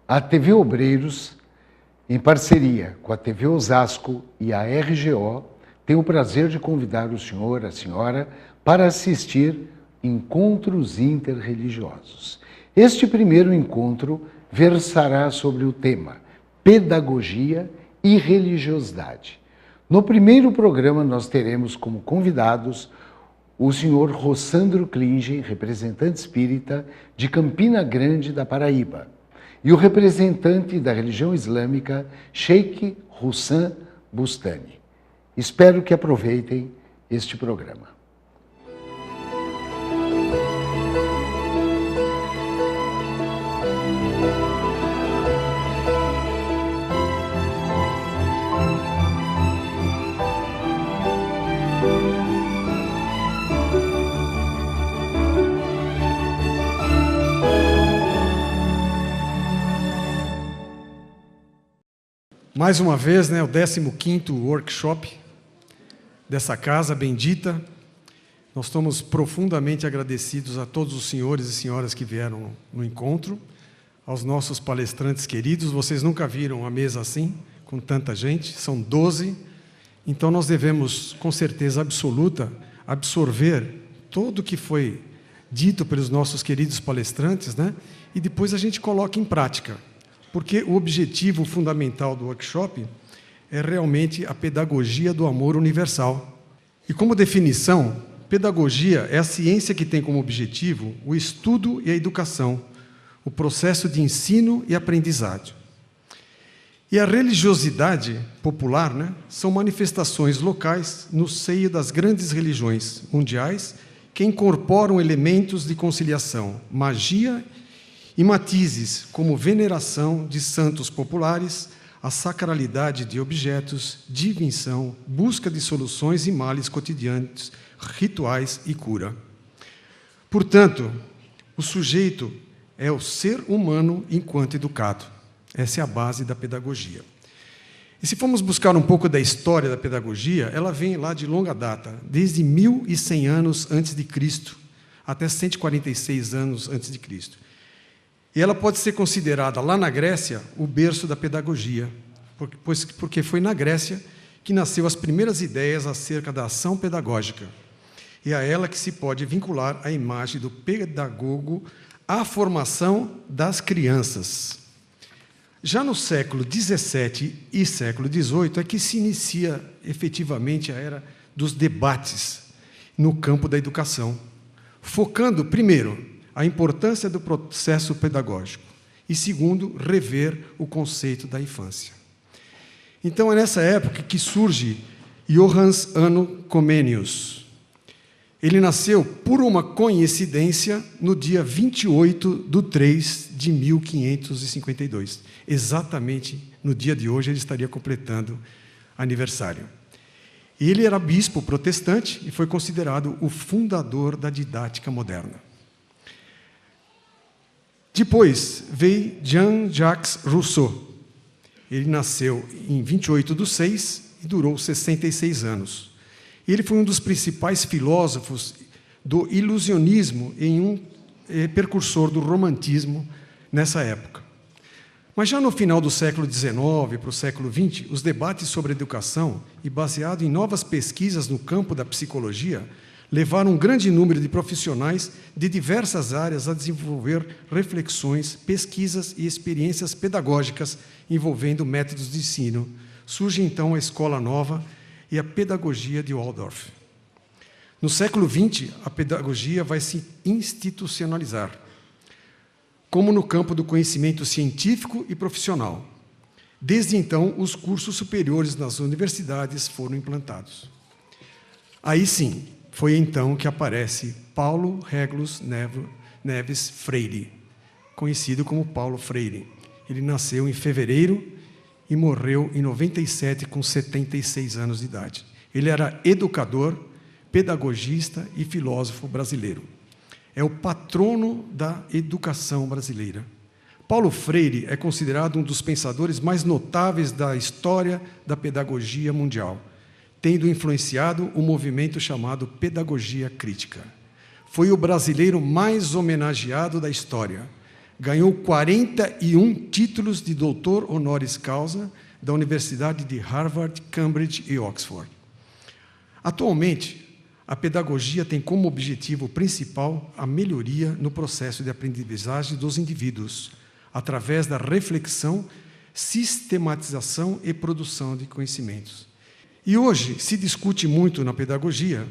A TV Obreiros, em parceria com a TV Osasco e a RGO, tem o prazer de convidar o senhor, a senhora, para assistir encontros interreligiosos. Este primeiro encontro versará sobre o tema Pedagogia e Religiosidade. No primeiro programa, nós teremos como convidados o senhor Rossandro Klinge, representante espírita de Campina Grande, da Paraíba, e o representante da religião islâmica, Sheikh Hussam Bustani. Espero que aproveitem este programa. Mais uma vez, o 15º workshop dessa casa bendita. Nós estamos profundamente agradecidos a todos os senhores e senhoras que vieram no encontro, aos nossos palestrantes queridos. Vocês nunca viram a mesa assim, com tanta gente, são 12. Então nós devemos, com certeza absoluta, absorver tudo o que foi dito pelos nossos queridos palestrantes, e depois a gente coloca em prática. Porque o objetivo fundamental do workshop é realmente a pedagogia do amor universal. E como definição, pedagogia é a ciência que tem como objetivo o estudo e a educação, o processo de ensino e aprendizagem. E a religiosidade popular, são manifestações locais no seio das grandes religiões mundiais que incorporam elementos de conciliação, magia e matizes como veneração de santos populares, a sacralidade de objetos, divinação, busca de soluções e males cotidianos, rituais e cura. Portanto, o sujeito é o ser humano enquanto educado. Essa é a base da pedagogia. E se formos buscar um pouco da história da pedagogia, ela vem lá de longa data, desde 1100 anos antes de Cristo, até 146 anos antes de Cristo. E ela pode ser considerada, lá na Grécia, o berço da pedagogia, porque foi na Grécia que nasceu as primeiras ideias acerca da ação pedagógica. E a ela que se pode vincular a imagem do pedagogo à formação das crianças. Já no século XVII e século XVIII é que se inicia efetivamente a era dos debates no campo da educação, focando, primeiro, a importância do processo pedagógico e, segundo, rever o conceito da infância. Então, é nessa época que surge Johannes Anno Comenius. Ele nasceu, por uma coincidência, no dia 28/3/1552. Exatamente no dia de hoje, ele estaria completando aniversário. Ele era bispo protestante e foi considerado o fundador da didática moderna. Depois veio Jean-Jacques Rousseau. Ele nasceu em 28/6 e durou 66 anos. Ele foi um dos principais filósofos do ilusionismo e um precursor do romantismo nessa época. Mas já no final do século XIX para o século XX, os debates sobre educação, e baseado em novas pesquisas no campo da psicologia, levaram um grande número de profissionais de diversas áreas a desenvolver reflexões, pesquisas e experiências pedagógicas envolvendo métodos de ensino. Surge, então, a Escola Nova e a Pedagogia de Waldorf. No século XX, a pedagogia vai se institucionalizar, como no campo do conhecimento científico e profissional. Desde então, os cursos superiores nas universidades foram implantados. Aí sim, foi então que aparece Paulo Régulos Neves Freire, conhecido como Paulo Freire. Ele nasceu em fevereiro e morreu em 97, com 76 anos de idade. Ele era educador, pedagogista e filósofo brasileiro. É o patrono da educação brasileira. Paulo Freire é considerado um dos pensadores mais notáveis da história da pedagogia mundial, tendo influenciado o movimento chamado pedagogia crítica. Foi o brasileiro mais homenageado da história, Ganhou 41 títulos de doutor honoris causa da Universidade de Harvard, Cambridge e Oxford. Atualmente, a pedagogia tem como objetivo principal a melhoria no processo de aprendizagem dos indivíduos, através da reflexão, sistematização e produção de conhecimentos. E hoje se discute muito na pedagogia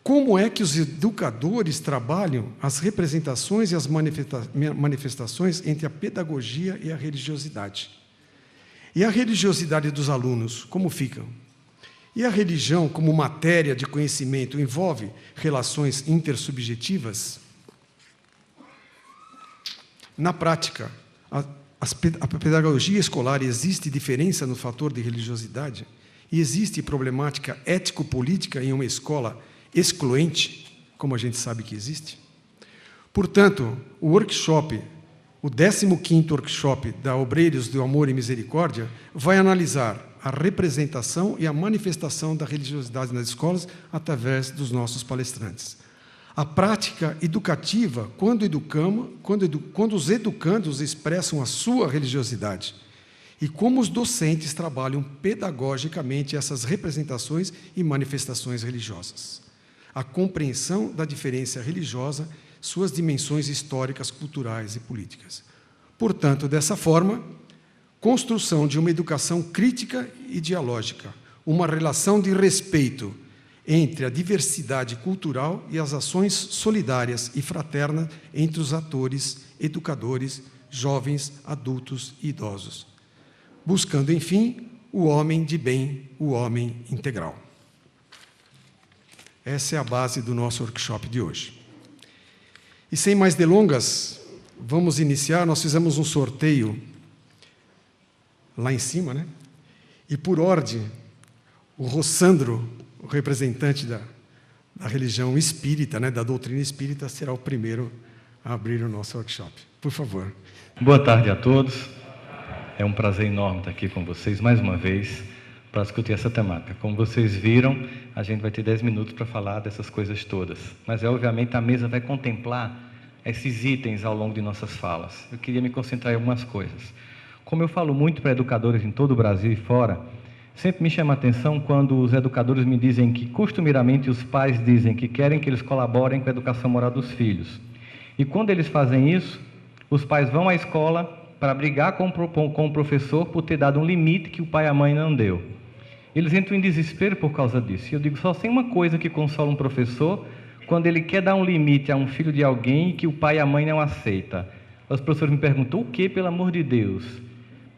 como é que os educadores trabalham as representações e as manifestações entre a pedagogia e a religiosidade. E a religiosidade dos alunos, como ficam? E a religião, como matéria de conhecimento, envolve relações intersubjetivas? Na prática, a pedagogia escolar, existe diferença no fator de religiosidade? E existe problemática ético-política em uma escola excluente, como a gente sabe que existe? Portanto, o workshop, o 15º workshop da Obreiros do Amor e Misericórdia, vai analisar a representação e a manifestação da religiosidade nas escolas através dos nossos palestrantes. A prática educativa, quando os educandos expressam a sua religiosidade, e como os docentes trabalham pedagogicamente essas representações e manifestações religiosas. A compreensão da diferença religiosa, suas dimensões históricas, culturais e políticas. Portanto, dessa forma, construção de uma educação crítica e dialógica, uma relação de respeito entre a diversidade cultural e as ações solidárias e fraternas entre os atores, educadores, jovens, adultos e idosos, buscando, enfim, o homem de bem, o homem integral. Essa é a base do nosso workshop de hoje. E sem mais delongas, vamos iniciar. Nós fizemos um sorteio lá em cima, né? E por ordem, o Rossandro, o representante da religião espírita, né, da doutrina espírita, será o primeiro a abrir o nosso workshop. Por favor. Boa tarde a todos. É um prazer enorme estar aqui com vocês mais uma vez para discutir essa temática. Como vocês viram, a gente vai ter 10 minutos para falar dessas coisas todas. Mas, obviamente, a mesa vai contemplar esses itens ao longo de nossas falas. Eu queria me concentrar em algumas coisas. Como eu falo muito para educadores em todo o Brasil e fora, sempre me chama a atenção quando os educadores me dizem que, costumeiramente, os pais dizem que querem que eles colaborem com a educação moral dos filhos. E quando eles fazem isso, os pais vão à escola para brigar com o professor por ter dado um limite que o pai e a mãe não deu. Eles entram em desespero por causa disso. E eu digo, só tem uma coisa que consola um professor quando ele quer dar um limite a um filho de alguém que o pai e a mãe não aceita. Os professores me perguntam, o que, pelo amor de Deus?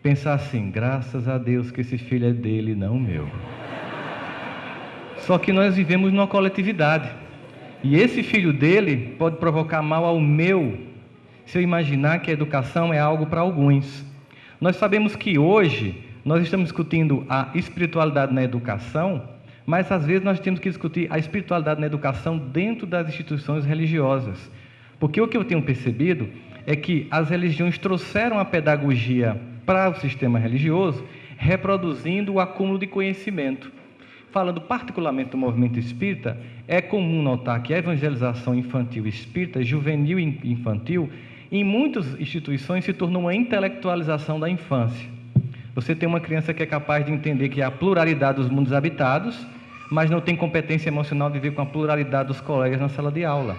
Pensar assim, graças a Deus que esse filho é dele, não meu. Só que nós vivemos numa coletividade. E esse filho dele pode provocar mal ao meu, se eu imaginar que a educação é algo para alguns. Nós sabemos que hoje nós estamos discutindo a espiritualidade na educação, mas às vezes nós temos que discutir a espiritualidade na educação dentro das instituições religiosas. Porque o que eu tenho percebido é que as religiões trouxeram a pedagogia para o sistema religioso, reproduzindo o acúmulo de conhecimento. Falando particularmente do movimento espírita, é comum notar que a evangelização infantil espírita, juvenil e infantil, em muitas instituições se tornou uma intelectualização da infância. Você tem uma criança que é capaz de entender que há a pluralidade dos mundos habitados, mas não tem competência emocional de viver com a pluralidade dos colegas na sala de aula.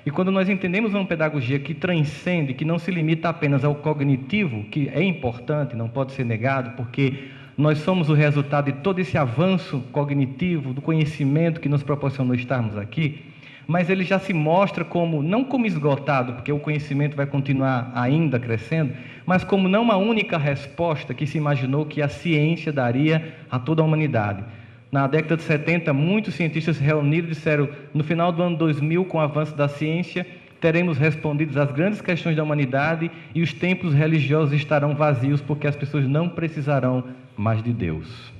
E quando nós entendemos uma pedagogia que transcende, que não se limita apenas ao cognitivo, que é importante, não pode ser negado, porque nós somos o resultado de todo esse avanço cognitivo, do conhecimento que nos proporcionou estarmos aqui, mas ele já se mostra como, não como esgotado, porque o conhecimento vai continuar ainda crescendo, mas como não uma única resposta que se imaginou que a ciência daria a toda a humanidade. Na década de 70, muitos cientistas reunidos disseram, no final do ano 2000, com o avanço da ciência, teremos respondido às grandes questões da humanidade e os templos religiosos estarão vazios porque as pessoas não precisarão mais de Deus.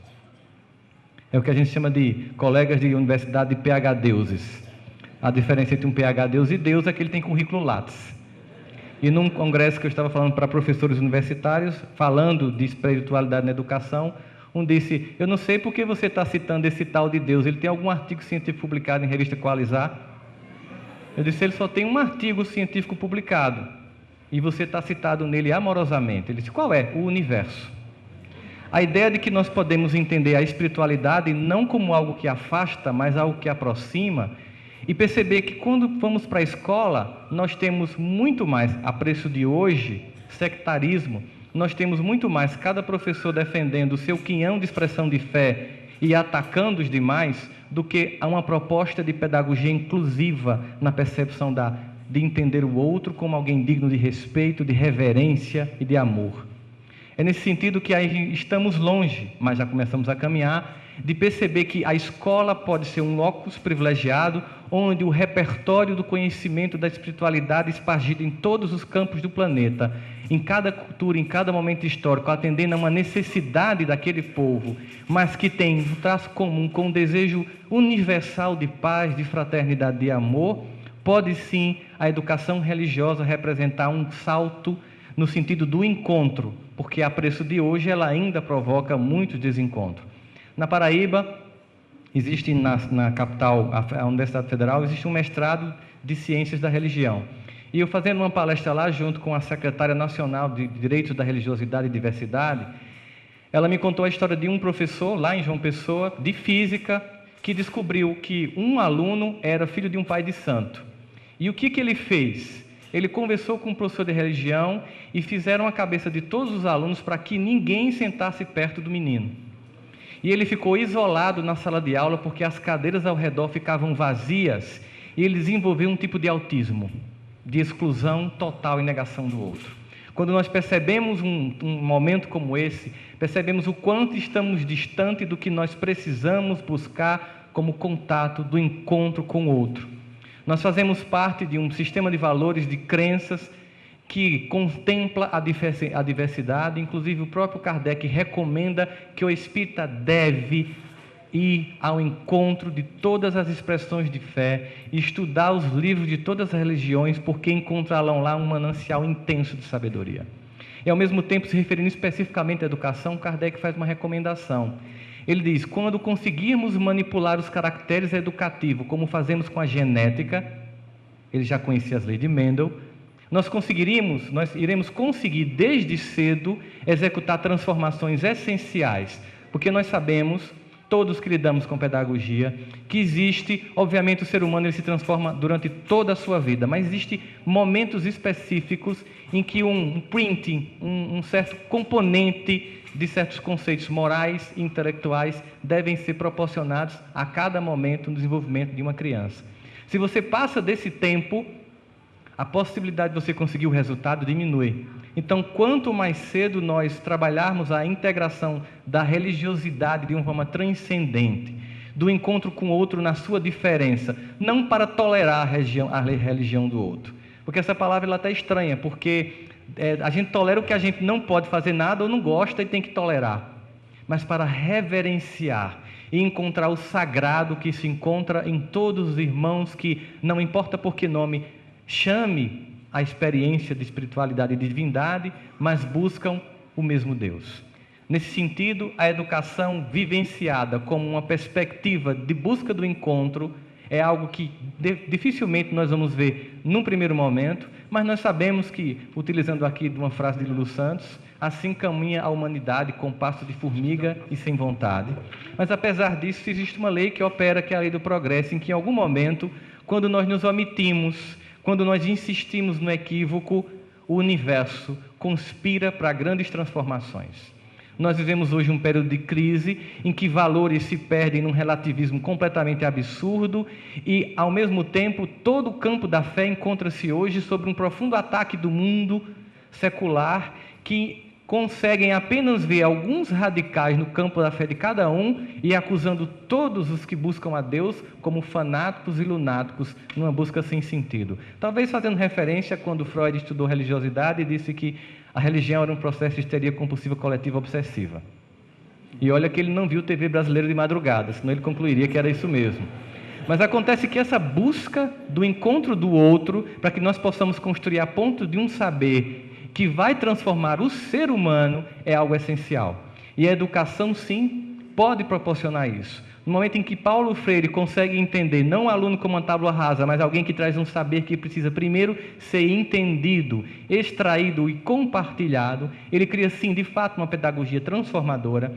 É o que a gente chama de colegas de universidade de PhDeuses. A diferença entre um PhDeus e Deus é que ele tem currículo Lattes. E num congresso que eu estava falando para professores universitários, falando de espiritualidade na educação, um disse, eu não sei por que você está citando esse tal de Deus, ele tem algum artigo científico publicado em revista Qualizar? Eu disse, ele só tem um artigo científico publicado. e você está citado nele amorosamente. Ele diz, qual é? O universo. A ideia de que nós podemos entender a espiritualidade não como algo que afasta, mas algo que aproxima, e perceber que quando vamos para a escola, nós temos muito mais, a preço de hoje, sectarismo, nós temos muito mais cada professor defendendo o seu quinhão de expressão de fé e atacando os demais, do que uma proposta de pedagogia inclusiva na percepção de entender o outro como alguém digno de respeito, de reverência e de amor. É nesse sentido que aí estamos longe, mas já começamos a caminhar, de perceber que a escola pode ser um locus privilegiado, onde o repertório do conhecimento da espiritualidade espargido em todos os campos do planeta, em cada cultura, em cada momento histórico, atendendo a uma necessidade daquele povo, mas que tem um traço comum com um desejo universal de paz, de fraternidade, de amor, pode sim a educação religiosa representar um salto no sentido do encontro, porque a preço de hoje ela ainda provoca muito desencontro. Na Paraíba, existe na capital, a Universidade Federal, existe um mestrado de Ciências da Religião. E eu fazendo uma palestra lá, junto com a secretária nacional de Direitos da Religiosidade e Diversidade, ela me contou a história de um professor, lá em João Pessoa, de física, que descobriu que um aluno era filho de um pai de santo. E o que ele fez? Ele conversou com um professor de religião e fizeram a cabeça de todos os alunos para que ninguém sentasse perto do menino. E ele ficou isolado na sala de aula porque as cadeiras ao redor ficavam vazias e ele desenvolveu um tipo de autismo, de exclusão total e negação do outro. Quando nós percebemos um momento como esse, percebemos o quanto estamos distante do que nós precisamos buscar como contato do encontro com o outro. Nós fazemos parte de um sistema de valores, de crenças, que contempla a diversidade. Inclusive o próprio Kardec recomenda que o espírita deve ir ao encontro de todas as expressões de fé, estudar os livros de todas as religiões, porque encontrarão lá um manancial intenso de sabedoria. E ao mesmo tempo, se referindo especificamente à educação, Kardec faz uma recomendação. Ele diz, quando conseguirmos manipular os caracteres educativos, como fazemos com a genética, ele já conhecia as leis de Mendel, nós iremos conseguir desde cedo executar transformações essenciais, porque nós sabemos, todos que lidamos com pedagogia, que existe, obviamente o ser humano ele se transforma durante toda a sua vida, mas existem momentos específicos em que um printing, um certo componente de certos conceitos morais e intelectuais devem ser proporcionados a cada momento no desenvolvimento de uma criança. Se você passa desse tempo, a possibilidade de você conseguir o resultado diminui. Então, quanto mais cedo nós trabalharmos a integração da religiosidade de uma forma transcendente, do encontro com o outro na sua diferença, não para tolerar a religião do outro. Porque essa palavra ela está estranha, porque a gente tolera o que a gente não pode fazer nada ou não gosta e tem que tolerar. Mas para reverenciar e encontrar o sagrado que se encontra em todos os irmãos que, não importa por que nome, chame a experiência de espiritualidade e de divindade, mas buscam o mesmo Deus. Nesse sentido, a educação vivenciada como uma perspectiva de busca do encontro é algo que dificilmente nós vamos ver num primeiro momento, mas nós sabemos que, utilizando aqui uma frase de Lulu Santos, assim caminha a humanidade com passo de formiga e sem vontade. Mas apesar disso, existe uma lei que opera, que é a lei do progresso, em que em algum momento, quando nós nos omitimos, quando nós insistimos no equívoco, o universo conspira para grandes transformações. Nós vivemos hoje um período de crise em que valores se perdem num relativismo completamente absurdo e, ao mesmo tempo, todo o campo da fé encontra-se hoje sob um profundo ataque do mundo secular que conseguem apenas ver alguns radicais no campo da fé de cada um e acusando todos os que buscam a Deus como fanáticos e lunáticos numa busca sem sentido. Talvez fazendo referência quando Freud estudou religiosidade e disse que a religião era um processo de histeria compulsiva coletiva obsessiva. E olha que ele não viu TV brasileira de madrugada, senão ele concluiria que era isso mesmo. Mas acontece que essa busca do encontro do outro, para que nós possamos construir a ponto de um saber que vai transformar o ser humano, é algo essencial. E a educação, sim, pode proporcionar isso. No momento em que Paulo Freire consegue entender, não o aluno como uma tábua rasa, mas alguém que traz um saber que precisa primeiro ser entendido, extraído e compartilhado, ele cria, sim, de fato, uma pedagogia transformadora,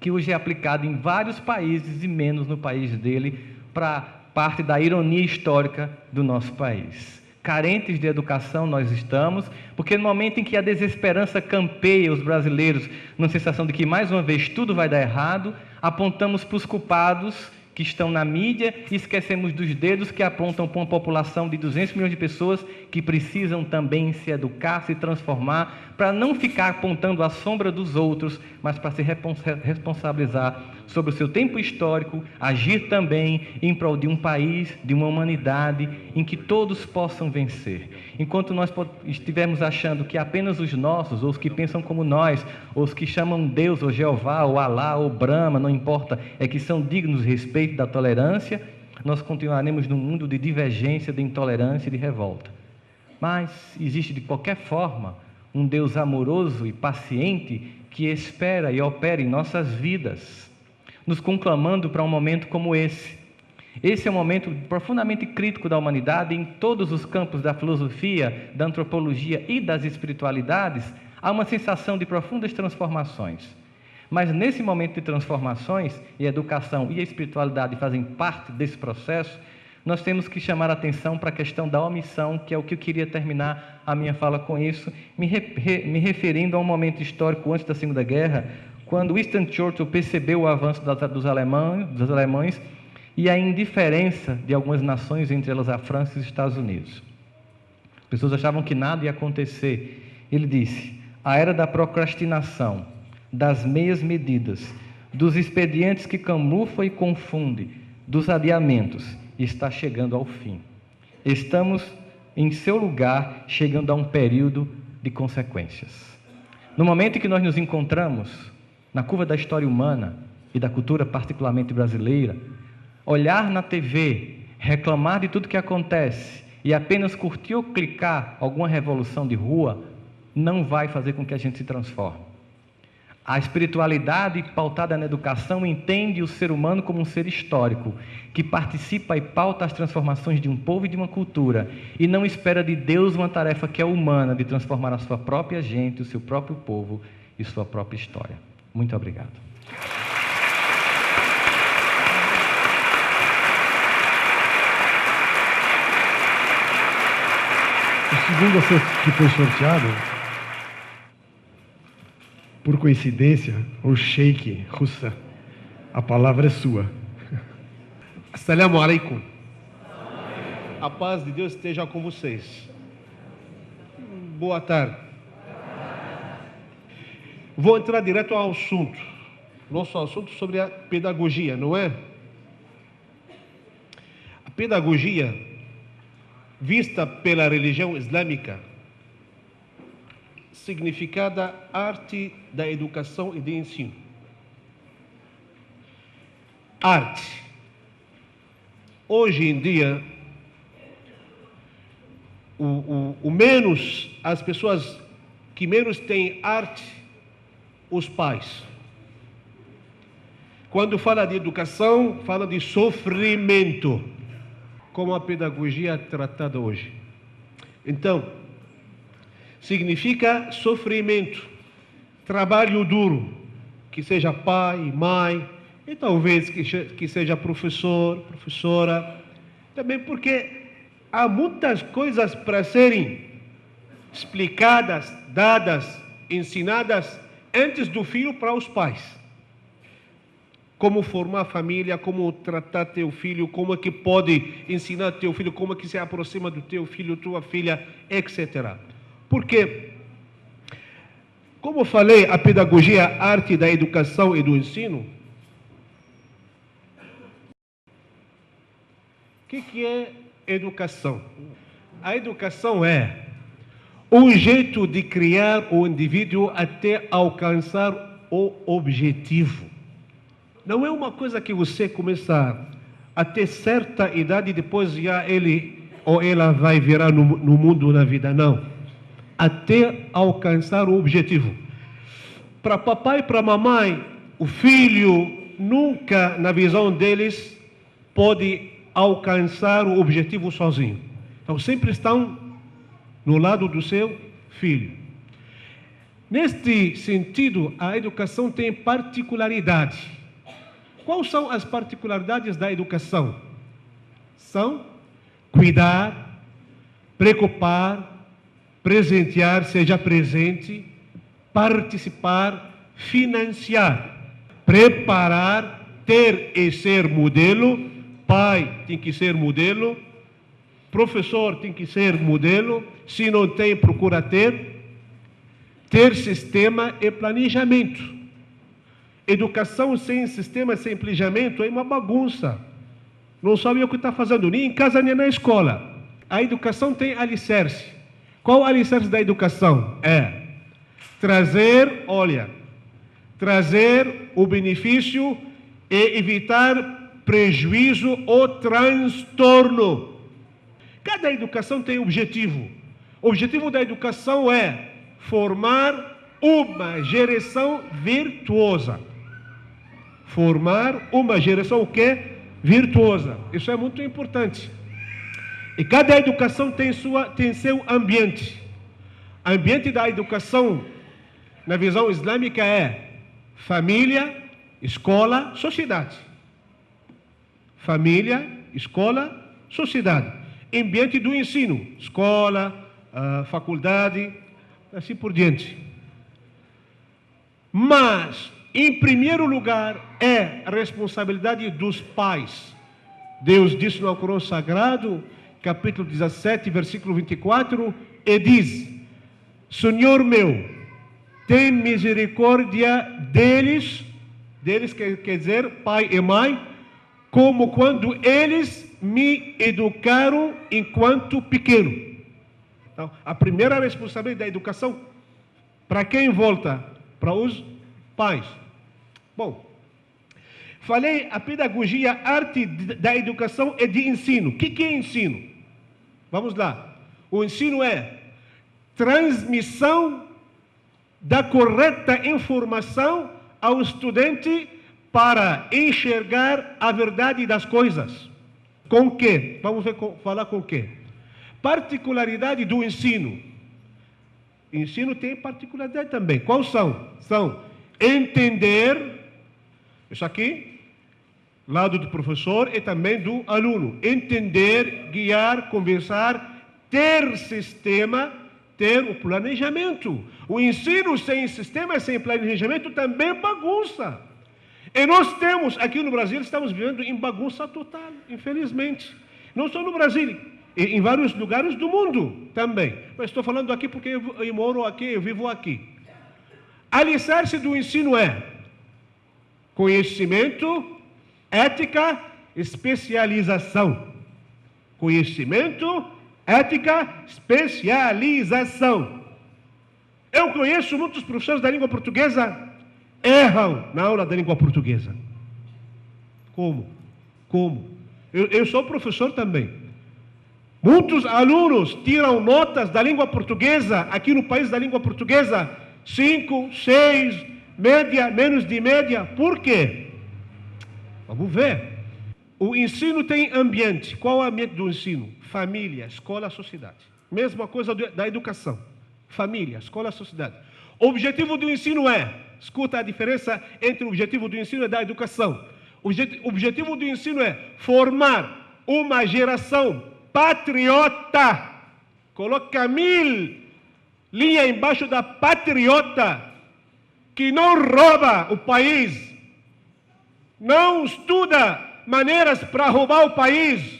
que hoje é aplicada em vários países e menos no país dele, para parte da ironia histórica do nosso país. Carentes de educação nós estamos, porque no momento em que a desesperança campeia os brasileiros, numa sensação de que mais uma vez tudo vai dar errado, apontamos para os culpados que estão na mídia e esquecemos dos dedos que apontam para uma população de 200 milhões de pessoas que precisam também se educar, se transformar, para não ficar apontando a sombra dos outros, mas para se responsabilizar sobre o seu tempo histórico, agir também em prol de um país, de uma humanidade em que todos possam vencer. Enquanto nós estivermos achando que apenas os nossos, ou os que pensam como nós, ou os que chamam Deus, ou Jeová, ou Alá, ou Brahma, não importa, é que são dignos de respeito, da tolerância, nós continuaremos num mundo de divergência, de intolerância e de revolta. Mas existe de qualquer forma um Deus amoroso e paciente que espera e opera em nossas vidas, nos conclamando para um momento como esse. Esse é um momento profundamente crítico da humanidade em todos os campos da filosofia, da antropologia e das espiritualidades. Há uma sensação de profundas transformações. Mas nesse momento de transformações, e a educação e a espiritualidade fazem parte desse processo, nós temos que chamar a atenção para a questão da omissão, que é o que eu queria terminar a minha fala com isso, me referindo a um momento histórico antes da Segunda Guerra, quando Winston Churchill percebeu o avanço dos alemães e a indiferença de algumas nações, entre elas a França e os Estados Unidos. As pessoas achavam que nada ia acontecer. Ele disse: a era da procrastinação, das meias medidas, dos expedientes que camuflam e confundem, dos adiamentos, está chegando ao fim. Estamos, em seu lugar, chegando a um período de consequências. No momento em que nós nos encontramos, na curva da história humana e da cultura particularmente brasileira, olhar na TV, reclamar de tudo que acontece e apenas curtir ou clicar alguma revolução de rua, não vai fazer com que a gente se transforme. A espiritualidade pautada na educação entende o ser humano como um ser histórico, que participa e pauta as transformações de um povo e de uma cultura, e não espera de Deus uma tarefa que é humana, de transformar a sua própria gente, o seu próprio povo e sua própria história. Muito obrigado. O segundo que foi sorteado, por coincidência, o Sheikh Russa, a palavra é sua. Assalamu alaikum. A paz de Deus esteja com vocês. Boa tarde. Vou entrar direto ao assunto. Nosso assunto sobre a pedagogia, não é? A pedagogia, vista pela religião islâmica, significada arte da educação e de ensino. Arte. Hoje em dia, as pessoas que menos têm arte, os pais. Quando fala de educação, fala de sofrimento, como a pedagogia é tratada hoje. Então, significa sofrimento, trabalho duro, que seja pai, mãe, e talvez que seja professor, professora, também porque há muitas coisas para serem explicadas, dadas, ensinadas antes do filho para os pais. Como formar família, como tratar teu filho, como é que pode ensinar teu filho, como é que se aproxima do teu filho, tua filha, etc. Porque, como falei, a pedagogia é a arte da educação e do ensino. O que é educação? A educação é um jeito de criar o indivíduo até alcançar o objetivo. Não é uma coisa que você começa a ter certa idade e depois já ele ou ela vai virar no mundo, na vida, não. Até alcançar o objetivo. Para papai e para mamãe, o filho nunca, na visão deles, pode alcançar o objetivo sozinho. Então, sempre estão no lado do seu filho. Neste sentido, a educação tem particularidades. Quais são as particularidades da educação? São cuidar, preocupar, presentear, seja presente, participar, financiar, preparar, ter e ser modelo. Pai tem que ser modelo, professor tem que ser modelo, se não tem, procura ter sistema e planejamento. Educação sem sistema, sem planejamento é uma bagunça. Não sabe o que está fazendo, nem em casa nem na escola. A educação tem alicerce. Qual o alicerce da educação? É trazer o benefício e evitar prejuízo ou transtorno. Cada educação tem objetivo. O objetivo da educação é formar uma geração virtuosa. Formar uma geração o quê? Virtuosa. Isso é muito importante. E cada educação tem seu ambiente. O ambiente da educação, na visão islâmica, é família, escola, sociedade. Família, escola, sociedade. Ambiente do ensino, escola, faculdade, assim por diante. Mas, em primeiro lugar, é a responsabilidade dos pais. Deus disse no Alcorão Sagrado, capítulo 17, versículo 24, e diz: Senhor meu, tem misericórdia deles quer dizer pai e mãe, como quando eles me educaram enquanto pequeno. Então, a primeira responsabilidade da educação, para quem volta? Para os pais. Bom, falei a pedagogia, arte da educação e de ensino. O que é ensino? Vamos lá. O ensino é transmissão da correta informação ao estudante para enxergar a verdade das coisas. Com o quê? Vamos falar com o quê? Particularidade do ensino. Ensino tem particularidade também. Quais são? São entender, isso aqui, lado do professor e também do aluno. Entender, guiar, conversar, ter sistema, ter o planejamento. O ensino sem sistema, sem planejamento também é bagunça. E nós temos, aqui no Brasil, estamos vivendo em bagunça total, infelizmente. Não só no Brasil, em vários lugares do mundo também. Mas estou falando aqui porque eu moro aqui, eu vivo aqui. Alicerce do ensino é conhecimento, ética, especialização. Conhecimento, ética, especialização. Eu conheço muitos professores da língua portuguesa erram na aula da língua portuguesa. Como? Eu sou professor também. Muitos alunos tiram notas da língua portuguesa, aqui no país da língua portuguesa, 5, 6, média, menos de média. Por quê? Vamos ver. O ensino tem ambiente. Qual é o ambiente do ensino? Família, escola, sociedade. Mesma coisa da educação. Família, escola, sociedade. O objetivo do ensino é, escuta a diferença entre o objetivo do ensino e da educação. O objetivo do ensino é formar uma geração patriota. Coloca 1000 linhas embaixo da patriota, que não rouba o país, não estuda maneiras para roubar o país.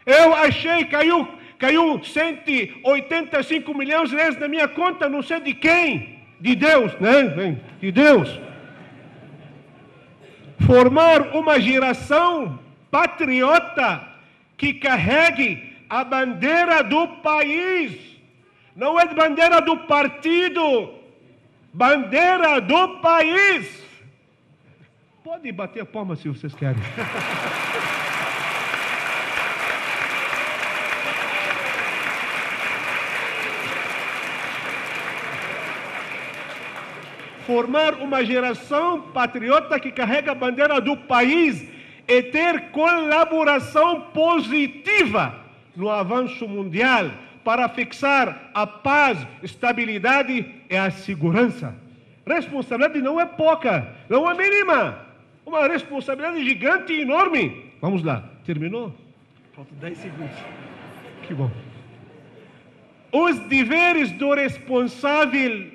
Eu achei que caiu 185 milhões de reais na minha conta, não sei de quem, de Deus, né? De Deus. Formar uma geração patriota que carregue a bandeira do país, não é bandeira do partido, bandeira do país. Pode bater a palma se vocês querem. formar uma geração patriota que carrega a bandeira do país e ter colaboração positiva no avanço mundial para fixar a paz, estabilidade e a segurança. Responsabilidade não é pouca, não é mínima. Uma responsabilidade gigante e enorme. Vamos lá, terminou? Faltam 10 segundos. Que bom. Os deveres do responsável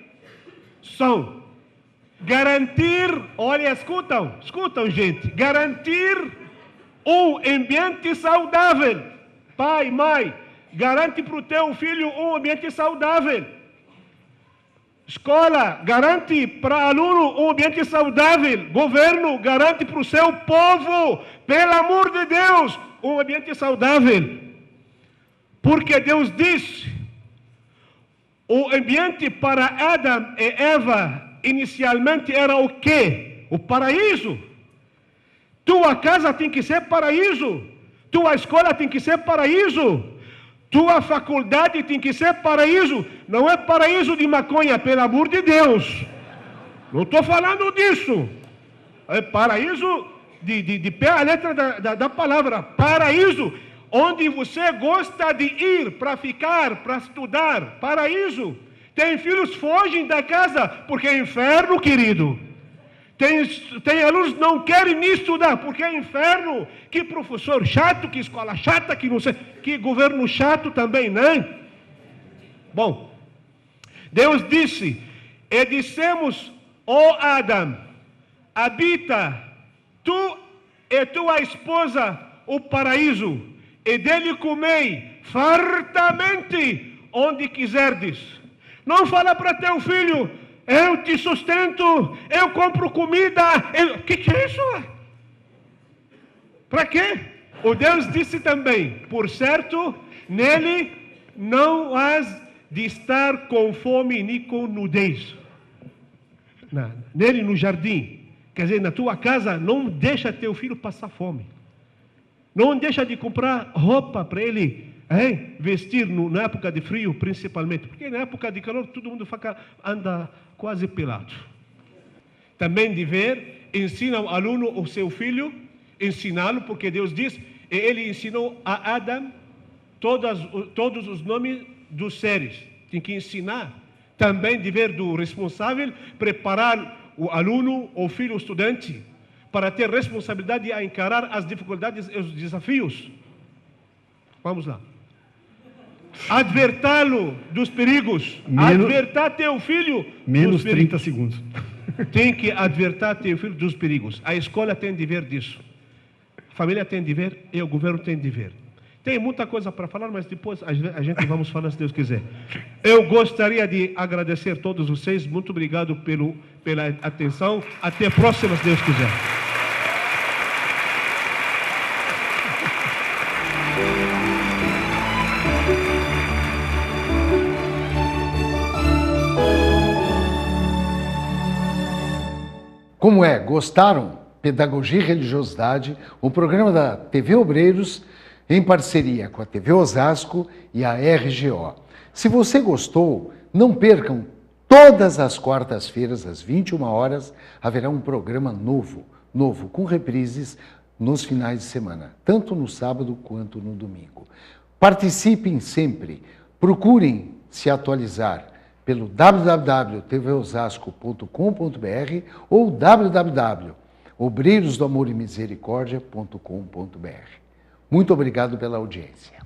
são garantir, olha, escutam gente, garantir um ambiente saudável. Pai, mãe, garante para o teu filho um ambiente saudável. Escola, garante para aluno um ambiente saudável. Governo, garante para o seu povo, pelo amor de Deus, um ambiente saudável. Porque Deus disse, o ambiente para Adão e Eva inicialmente era o quê? O paraíso. Tua casa tem que ser paraíso. Tua escola tem que ser paraíso. Tua faculdade tem que ser paraíso. Não é paraíso de maconha, pelo amor de Deus. Não estou falando disso. É paraíso de pé à letra da palavra. Paraíso, onde você gosta de ir para ficar, para estudar. Paraíso. Tem filhos que fogem da casa porque é inferno, querido. Tem alunos que não querem nem estudar porque é inferno. Que professor chato, que escola chata, que não sei, que governo chato também, né? Bom, Deus disse, e dissemos, ó Adão, habita tu e tua esposa o paraíso, e dele comei fartamente onde quiserdes. Não fala para teu filho, eu te sustento, eu compro comida. O que é isso? Para quê? O Deus disse também, por certo, nele não has de estar com fome nem com nudez. Nele no jardim, quer dizer, na tua casa, não deixa teu filho passar fome. Não deixa de comprar roupa para ele vestir na época de frio, principalmente. Porque na época de calor, todo mundo anda quase pelado. Também dever, ensina o aluno, o seu filho, ensiná-lo, porque Deus diz, e ele ensinou a Adão todos os nomes dos seres. Tem que ensinar. Também dever do responsável, preparar o aluno, o filho, o estudante, para ter responsabilidade a encarar as dificuldades e os desafios. Vamos lá. Advertá-lo dos perigos. Advertar teu filho menos dos perigos. 30 segundos. Tem que advertar teu filho dos perigos. A escola tem dever disso. A família tem dever e o governo tem dever. Tem muita coisa para falar, mas depois a gente vamos falar se Deus quiser. Eu gostaria de agradecer a todos vocês. Muito obrigado pela atenção. Até a próxima, se Deus quiser. Como é? Gostaram? Pedagogia e Religiosidade, um programa da TV Obreiros em parceria com a TV Osasco e a RGO. Se você gostou, não percam, todas as quartas-feiras, às 21 horas, haverá um programa novo com reprises nos finais de semana, tanto no sábado quanto no domingo. Participem sempre, procurem se atualizar pelo www.tvosasco.com.br ou www.obreirosdoamoremisericórdia.com.br. Muito obrigado pela audiência.